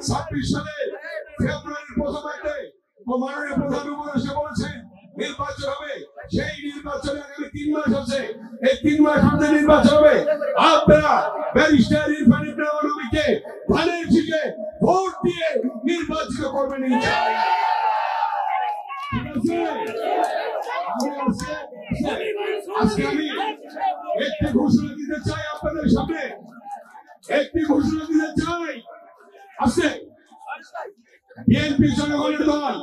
26 সালে ফেব্রুয়ারির প্রথমার্ধে মাননীয় প্রধান উপদেষ্টা বলেছেন নির্বাচন হবে। সেই নির্বাচনে আগামী 3 মাস আছে। এই 3 মাস মধ্যে নির্বাচন হবে। আপনারা ব্যারিস্টার ইরফান ইবনে নবীকে ধানের শীষে ভোট দিয়ে নির্বাচিত করবেন ইনশাআল্লাহ। আজকে আমি একটি ঘোষণা দিতে চাই আপনাদের সামনে, একটি ঘোষণা দিতে চাই। আজকে বিএনপি জনগণের দল,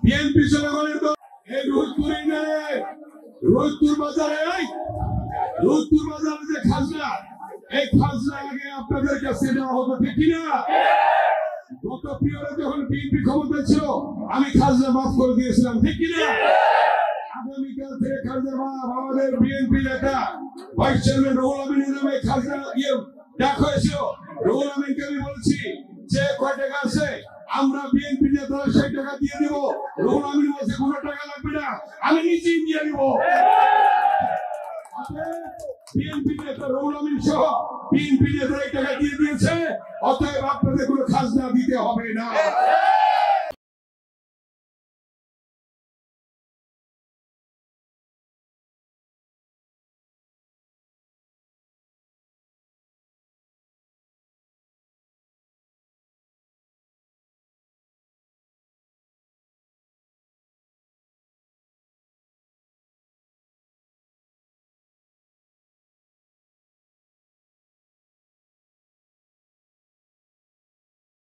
বিএনপি জনগণের দল এই রোহিতপুর বাজারে যে খাজনা, এই খাজনা আগে আপনাদের কাছে দেওয়া হতো, ঠিক কিনা? গত পিরিয়ডে যখন বিএনপি ক্ষমতা ছিল আমি খাজনা মাফ করে দিয়েছিলাম, ঠিক কিনা? আগামীকাল থেকে খাজনা মাফ। আমাদের বিএনপি নেতা ভাইস চেয়ারম্যান রুহুল আমিনের নামে খাজনা ডাক হয়েছিল। রুহুল আমিনকে আমি বলছি যে কয় টাকা আছে আমরা বিএনপি নেতারা সেই টাকা দিয়ে দিব। রুহুল আমিন বলছে কোনো টাকা লাগবে না, আমি নিজেই দিয়ে দিব। বিএনপি নেতা রুহুল আমিন সহ বিএনপি নেতারা এই টাকা দিয়ে দিয়েছে, অতএব আপনাদের কোনো খাজনা দিতে হবে না।